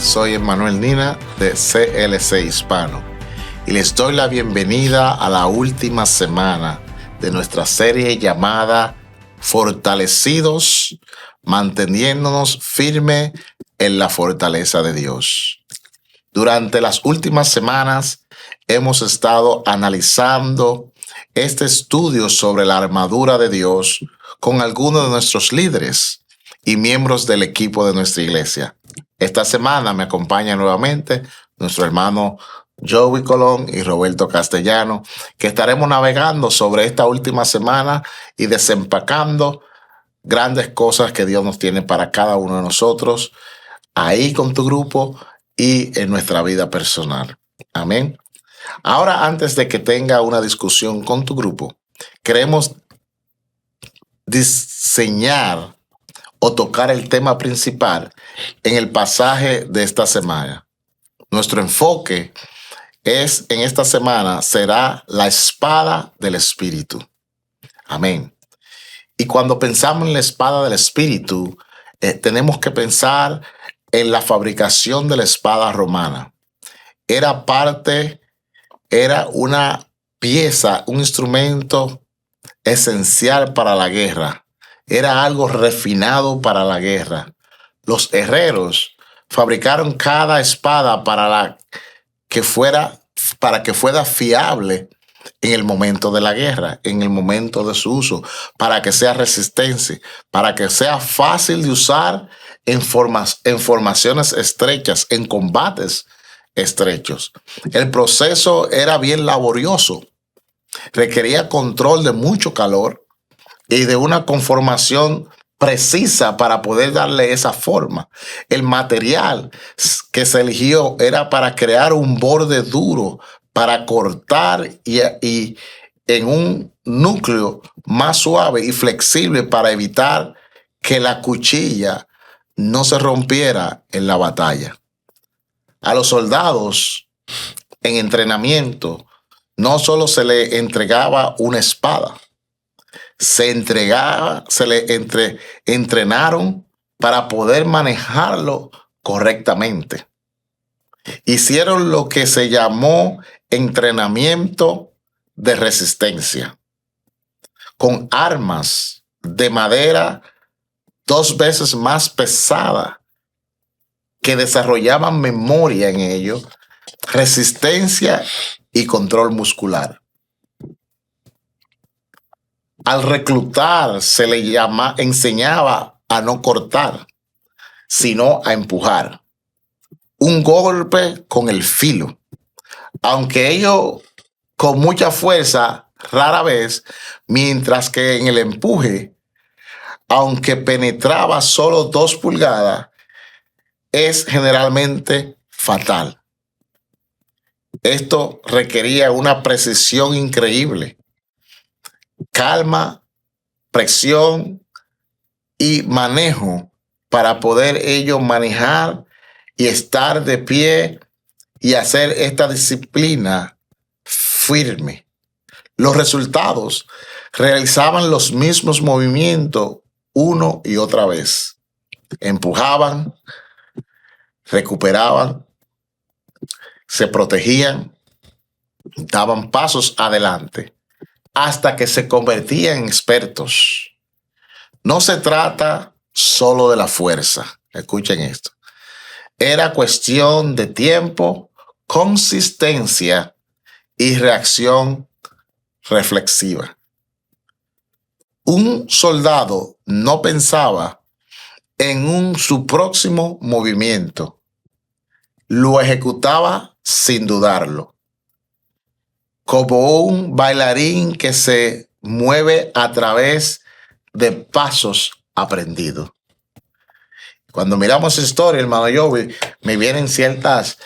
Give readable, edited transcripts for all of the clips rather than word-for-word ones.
soy Emmanuel Nina de CLC Hispano y les doy la bienvenida a la última semana de nuestra serie llamada Fortalecidos, manteniéndonos firmes en la fortaleza de Dios. Durante las últimas semanas hemos estado analizando este estudio sobre la armadura de Dios con algunos de nuestros líderes y miembros del equipo de nuestra iglesia. Esta semana me acompaña nuevamente nuestro hermano Joey Colón y Roberto Castellano, que estaremos navegando sobre esta última semana y desempacando grandes cosas que Dios nos tiene para cada uno de nosotros, ahí con tu grupo y en nuestra vida personal. Amén. Ahora, antes de que tenga una discusión con tu grupo, queremos diseñar o tocar el tema principal en el pasaje de esta semana. Nuestro enfoque en esta semana será la espada del Espíritu. Amén. Y cuando pensamos en la espada del Espíritu, tenemos que pensar en la fabricación de la espada romana. Era una pieza, un instrumento esencial para la guerra. Era algo refinado para la guerra. Los herreros fabricaron cada espada para que fuera fiable en el momento de la guerra, en el momento de su uso, para que sea resistente, para que sea fácil de usar en formaciones estrechas, en combates estrechos. El proceso era bien laborioso, requería control de mucho calor y de una conformación precisa para poder darle esa forma. El material que se eligió era para crear un borde duro, para cortar y en un núcleo más suave y flexible para evitar que la cuchilla no se rompiera en la batalla. A los soldados en entrenamiento no solo se le entregaba una espada, entrenaron para poder manejarlo correctamente. Hicieron lo que se llamó entrenamiento de resistencia, con armas de madera 2 veces más pesada, que desarrollaban memoria en ello, resistencia y control muscular. Al reclutar se le enseñaba a no cortar, sino a empujar. Un golpe con el filo. Aunque ello con mucha fuerza, rara vez, mientras que en el empuje, aunque penetraba solo 2 pulgadas, es generalmente fatal. Esto requería una precisión increíble, calma, presión y manejo para poder ellos manejar y estar de pie y hacer esta disciplina firme. Los resultados realizaban los mismos movimientos uno y otra vez. Empujaban, recuperaban, se protegían, daban pasos adelante hasta que se convertían en expertos. No se trata solo de la fuerza. Escuchen esto. Era cuestión de tiempo, consistencia y reacción reflexiva. Un soldado no pensaba en su próximo movimiento. Lo ejecutaba sin dudarlo. Como un bailarín que se mueve a través de pasos aprendidos. Cuando miramos historia, hermano Joey, me vienen ciertas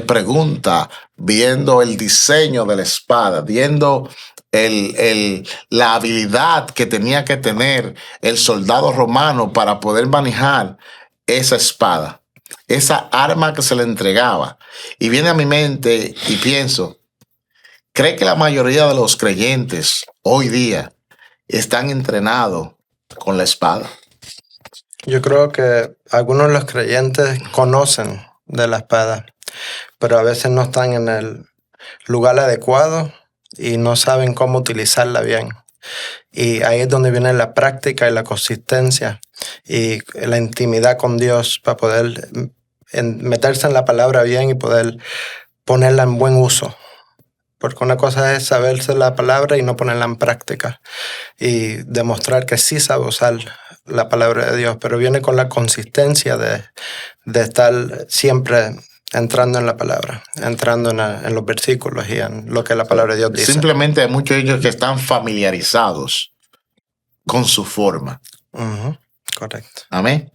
preguntas, viendo el diseño de la espada, viendo la habilidad que tenía que tener el soldado romano para poder manejar esa espada, esa arma que se le entregaba. Y viene a mi mente y pienso, ¿cree que la mayoría de los creyentes hoy día están entrenados con la espada? Yo creo que algunos de los creyentes conocen de la espada, pero a veces no están en el lugar adecuado y no saben cómo utilizarla bien. Y ahí es donde viene la práctica y la consistencia y la intimidad con Dios para poder meterse en la palabra bien y poder ponerla en buen uso. Porque una cosa es saberse la palabra y no ponerla en práctica y demostrar que sí sabe usar la palabra de Dios, pero viene con la consistencia de estar siempre entrando en la palabra, entrando en los versículos y en lo que la palabra de Dios dice. Simplemente hay muchos de ellos que están familiarizados con su forma. Correcto. Amén.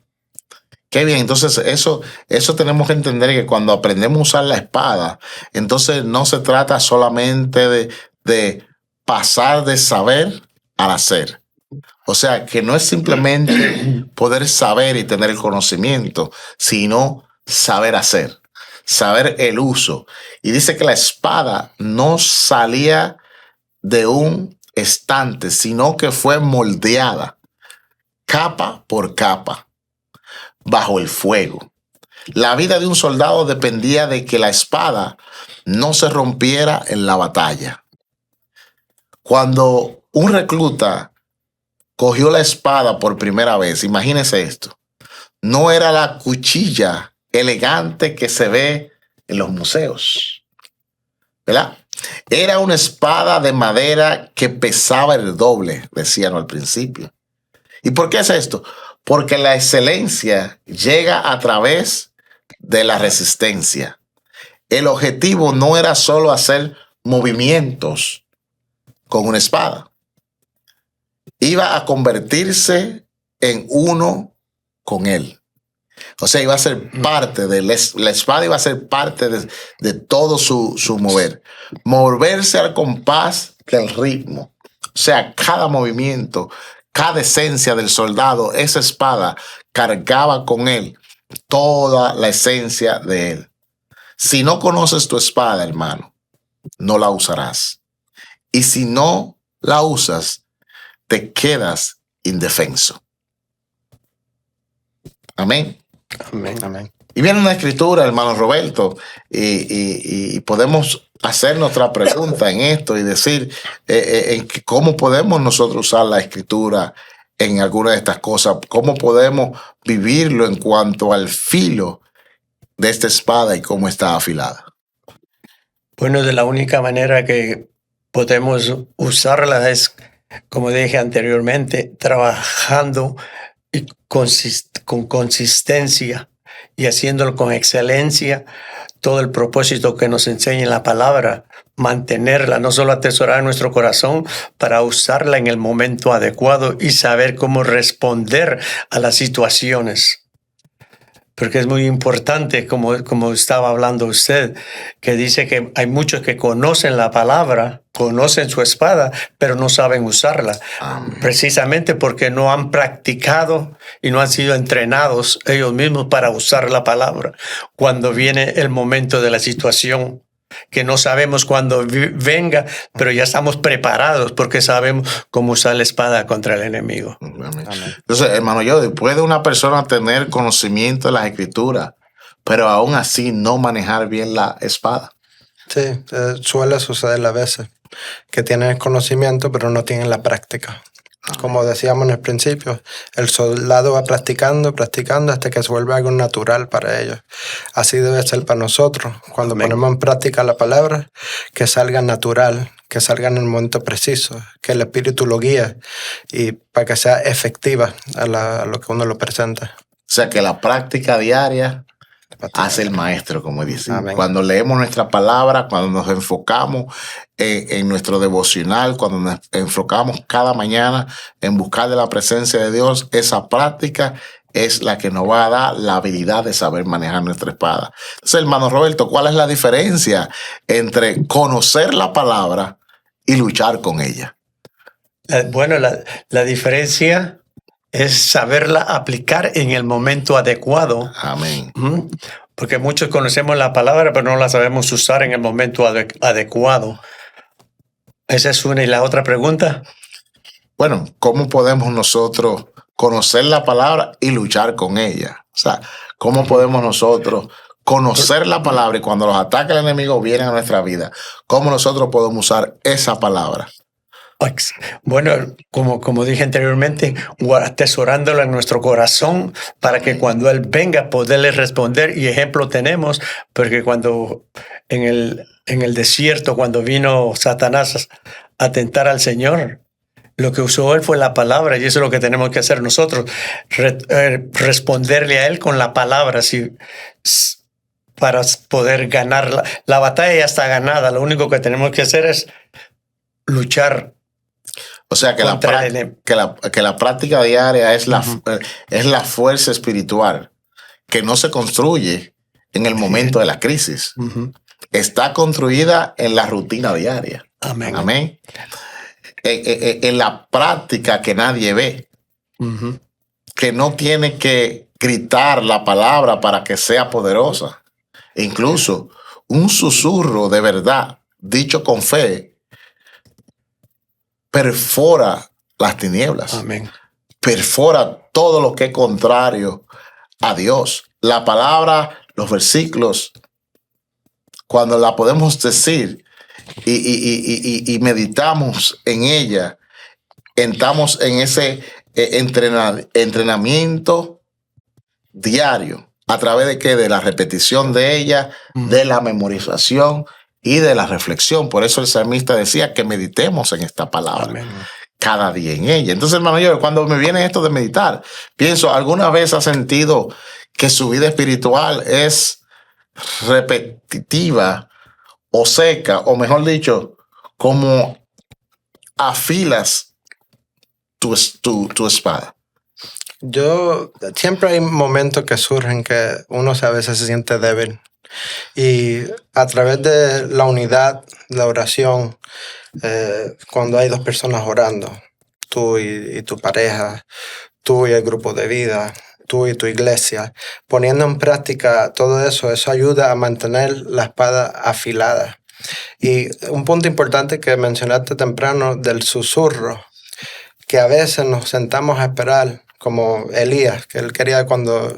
Qué bien, entonces eso tenemos que entender, que cuando aprendemos a usar la espada, entonces no se trata solamente de pasar de saber al hacer. O sea, que no es simplemente poder saber y tener el conocimiento, sino saber hacer, saber el uso. Y dice que la espada no salía de un estante, sino que fue moldeada capa por capa bajo el fuego. La vida de un soldado dependía de que la espada no se rompiera en la batalla. Cuando un recluta cogió la espada por primera vez, imagínese esto, no era la cuchilla elegante que se ve en los museos, ¿verdad? Era una espada de madera que pesaba el doble, decían al principio. ¿Y por qué es esto? Porque la excelencia llega a través de la resistencia. El objetivo no era solo hacer movimientos con una espada. Iba a convertirse en uno con él. O sea, iba a ser parte de la espada, iba a ser parte de todo su mover. Moverse al compás del ritmo. O sea, cada movimiento, cada esencia del soldado, esa espada cargaba con él toda la esencia de él. Si no conoces tu espada, hermano, no la usarás. Y si no la usas, te quedas indefenso. Amén. Amén, amén. Y viene una escritura, hermano Roberto, y podemos hacer nuestra pregunta en esto y decir cómo podemos nosotros usar la escritura en alguna de estas cosas, cómo podemos vivirlo en cuanto al filo de esta espada y cómo está afilada. Bueno, de la única manera que podemos usarla es, como dije anteriormente, trabajando y con consistencia y haciéndolo con excelencia, todo el propósito que nos enseña la palabra, mantenerla, no solo atesorar en nuestro corazón, para usarla en el momento adecuado y saber cómo responder a las situaciones. Porque es muy importante, como estaba hablando usted, que dice que hay muchos que conocen la palabra, conocen su espada, pero no saben usarla. Precisamente porque no han practicado y no han sido entrenados ellos mismos para usar la palabra. Cuando viene el momento de la situación, que no sabemos cuándo venga, pero ya estamos preparados porque sabemos cómo usar la espada contra el enemigo. Amén. Entonces, hermano, puede una persona tener conocimiento de las escrituras, pero aún así no manejar bien la espada. Sí, suele suceder a veces que tienen el conocimiento, pero no tienen la práctica. Como decíamos en el principio, el soldado va practicando hasta que se vuelve algo natural para ellos. Así debe ser para nosotros. Cuando ponemos en práctica la palabra, que salga natural, que salga en el momento preciso, que el Espíritu lo guíe y para que sea efectiva a lo que uno lo presenta. O sea, que la práctica diaria hace el maestro, como dice. Cuando leemos nuestra palabra, cuando nos enfocamos en nuestro devocional, cuando nos enfocamos cada mañana en buscar de la presencia de Dios, esa práctica es la que nos va a dar la habilidad de saber manejar nuestra espada. Entonces, hermano Roberto, ¿cuál es la diferencia entre conocer la palabra y luchar con ella? Bueno, la diferencia es saberla aplicar en el momento adecuado. Amén. Porque muchos conocemos la palabra, pero no la sabemos usar en el momento adecuado. Esa es una. ¿Y la otra pregunta? Bueno, ¿cómo podemos nosotros conocer la palabra y luchar con ella? O sea, ¿cómo podemos nosotros conocer la palabra y cuando los ataques del enemigo vienen a nuestra vida, ¿cómo nosotros podemos usar esa palabra? Bueno, como dije anteriormente, atesorándola en nuestro corazón para que cuando Él venga poderle responder. Y ejemplo tenemos, porque cuando en el desierto, cuando vino Satanás a tentar al Señor, lo que usó Él fue la palabra, y eso es lo que tenemos que hacer nosotros, responderle a Él con la palabra, para poder ganar. La batalla ya está ganada, lo único que tenemos que hacer es luchar. O sea que la práctica diaria es la fuerza espiritual que no se construye en el momento de la crisis. Está construida en la rutina diaria. Amén. Amén. En la práctica que nadie ve. Que no tiene que gritar la palabra para que sea poderosa. Incluso un susurro de verdad, dicho con fe, perfora las tinieblas. Amén. Perfora todo lo que es contrario a Dios. La palabra, los versículos, cuando la podemos decir y meditamos en ella, entramos en ese entrenamiento diario. ¿A través de qué? De la repetición de ella, de la memorización y de la reflexión. Por eso el salmista decía que meditemos en esta palabra. Amén. Cada día en ella. Entonces, hermano, yo cuando me viene esto de meditar, pienso, ¿alguna vez ha sentido que su vida espiritual es repetitiva o seca? O mejor dicho, como afilas tu espada. Yo siempre hay momentos que surgen que uno a veces se siente débil. Y a través de la unidad, la oración, cuando hay dos personas orando, tú y tu pareja, tú y el grupo de vida, tú y tu iglesia, poniendo en práctica todo eso, eso ayuda a mantener la espada afilada. Y un punto importante que mencionaste temprano del susurro, que a veces nos sentamos a esperar, como Elías, que él quería cuando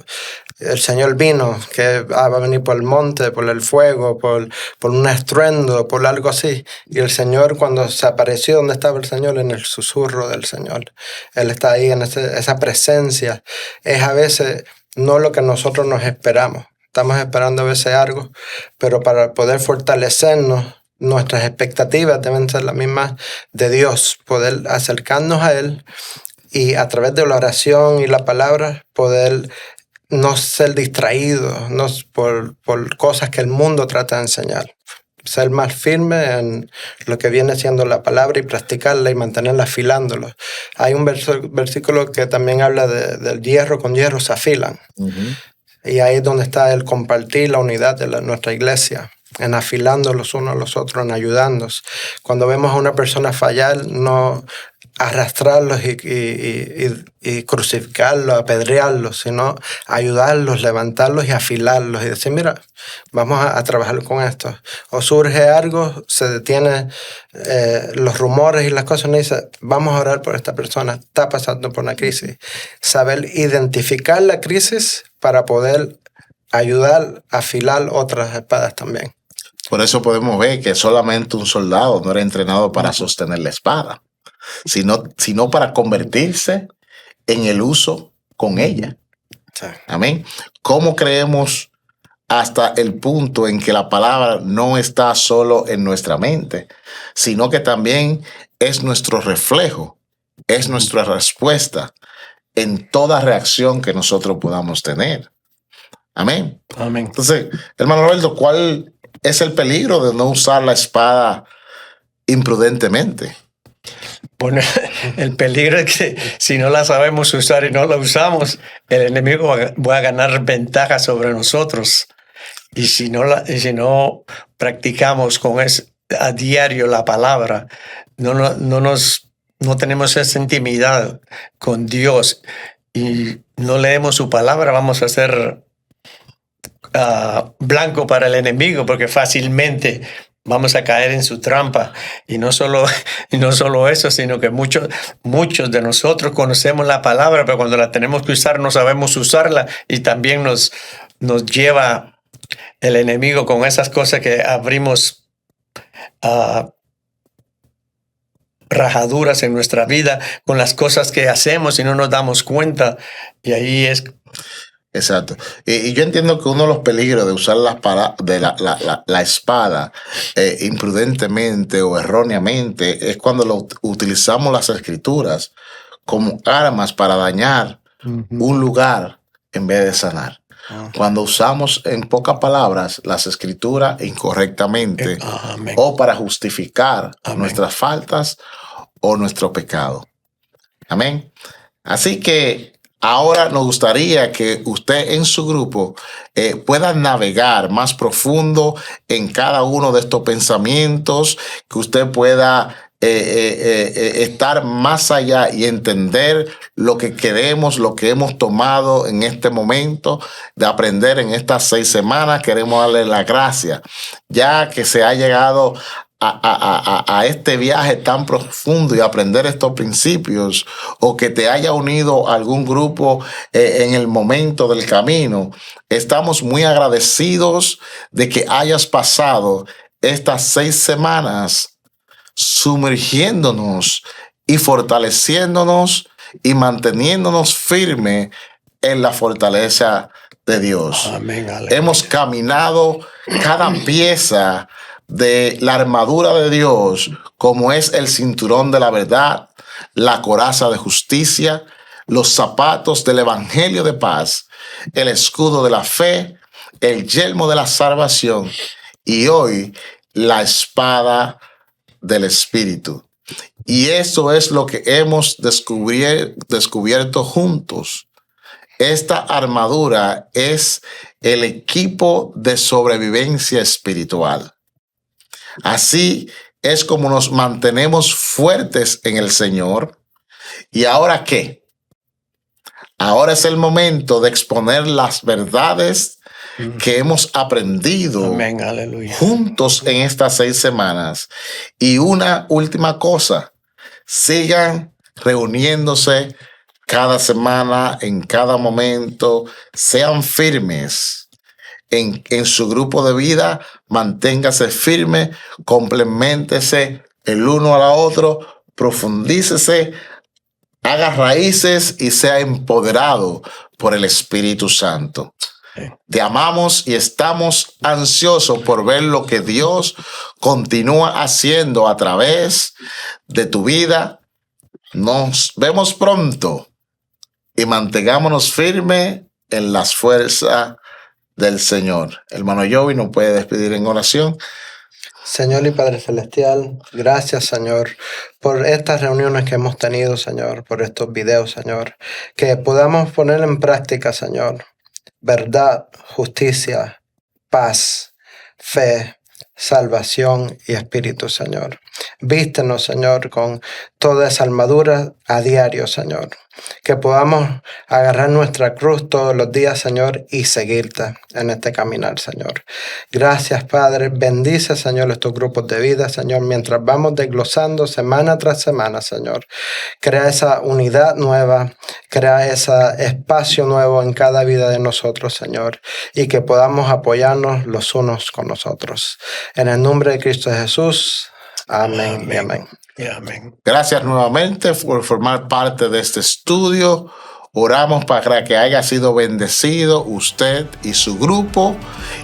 el Señor vino, que va a venir por el monte, por el fuego, por un estruendo, por algo así. Y el Señor, cuando se apareció, ¿dónde estaba el Señor? En el susurro del Señor. Él está ahí en esa presencia. Es a veces no lo que nosotros nos esperamos. Estamos esperando a veces algo, pero para poder fortalecernos, nuestras expectativas deben ser las mismas de Dios, poder acercarnos a Él y a través de la oración y la palabra poder no ser distraídos por cosas que el mundo trata de enseñar. Ser más firme en lo que viene siendo la palabra y practicarla y mantenerla afilándolo. Hay un versículo que también habla del hierro con hierro se afilan. Y ahí es donde está el compartir la unidad de nuestra iglesia, en afilando los unos a los otros, en ayudarnos. Cuando vemos a una persona fallar, no arrastrarlos y crucificarlos, apedrearlos, sino ayudarlos, levantarlos y afilarlos y decir, mira, vamos a trabajar con esto. O surge algo, se detienen los rumores y las cosas, y dice, vamos a orar por esta persona, está pasando por una crisis. Saber identificar la crisis para poder ayudar a afilar otras espadas también. Por eso podemos ver que solamente un soldado no era entrenado para sostener la espada, sino para convertirse en el uso con ella. Sí. Amén. ¿Cómo creemos hasta el punto en que la palabra no está solo en nuestra mente, sino que también es nuestro reflejo, es nuestra respuesta en toda reacción que nosotros podamos tener? Amén. Amén. Entonces, hermano Roberto, ¿cuál es el peligro de no usar la espada imprudentemente? Bueno, el peligro es que si no la sabemos usar y no la usamos, el enemigo va a ganar ventaja sobre nosotros. Y si no practicamos a diario la palabra, no tenemos esa intimidad con Dios y no leemos su palabra, vamos a ser blanco para el enemigo, porque fácilmente vamos a caer en su trampa. Y no solo eso, sino que muchos de nosotros conocemos la palabra, pero cuando la tenemos que usar no sabemos usarla, y también nos lleva el enemigo con esas cosas que abrimos rajaduras en nuestra vida, con las cosas que hacemos y no nos damos cuenta. Y ahí es... Exacto. Y yo entiendo que uno de los peligros de usar la espada imprudentemente o erróneamente es cuando utilizamos las escrituras como armas para dañar un lugar en vez de sanar. Cuando usamos en pocas palabras las escrituras incorrectamente o para justificar nuestras faltas o nuestro pecado. Amén. Así que ahora nos gustaría que usted en su grupo pueda navegar más profundo en cada uno de estos pensamientos, que usted pueda estar más allá y entender lo que queremos, lo que hemos tomado en este momento de aprender en estas 6 semanas. Queremos darle la gracia, ya que se ha llegado a este viaje tan profundo y aprender estos principios, o que te haya unido a algún grupo en el momento del camino. Estamos muy agradecidos de que hayas pasado estas 6 semanas sumergiéndonos y fortaleciéndonos y manteniéndonos firmes en la fortaleza de Dios. Amén. Hemos caminado cada pieza de la armadura de Dios, como es el cinturón de la verdad, la coraza de justicia, los zapatos del evangelio de paz, el escudo de la fe, el yelmo de la salvación y hoy la espada del Espíritu. Y eso es lo que hemos descubierto juntos. Esta armadura es el equipo de sobrevivencia espiritual. Así es como nos mantenemos fuertes en el Señor. ¿Y ahora qué? Ahora es el momento de exponer las verdades que hemos aprendido Amén, aleluya, juntos en estas 6 semanas. Y una última cosa, sigan reuniéndose cada semana, en cada momento, sean firmes en su grupo de vida, manténgase firme, compleméntese el uno al otro, profundícese, haga raíces y sea empoderado por el Espíritu Santo. Te amamos y estamos ansiosos por ver lo que Dios continúa haciendo a través de tu vida. Nos vemos pronto y mantengámonos firmes en las fuerzas del Señor. Hermano Joey nos puede despedir en oración. Señor y Padre Celestial, gracias, Señor, por estas reuniones que hemos tenido, Señor, por estos videos, Señor, que podamos poner en práctica, Señor, verdad, justicia, paz, fe, salvación y espíritu, Señor. Vístenos, Señor, con toda esa armadura a diario, Señor. Que podamos agarrar nuestra cruz todos los días, Señor, y seguirte en este caminar, Señor. Gracias, Padre. Bendice, Señor, estos grupos de vida, Señor, mientras vamos desglosando semana tras semana, Señor. Crea esa unidad nueva, crea ese espacio nuevo en cada vida de nosotros, Señor, y que podamos apoyarnos los unos con los otros. En el nombre de Cristo Jesús. Amén. Amén. Y amén. Amén. Gracias nuevamente por formar parte de este estudio. Oramos para que haya sido bendecido usted y su grupo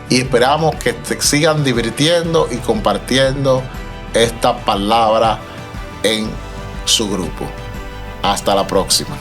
y esperamos que te sigan divirtiendo y compartiendo esta palabra en su grupo. Hasta la próxima.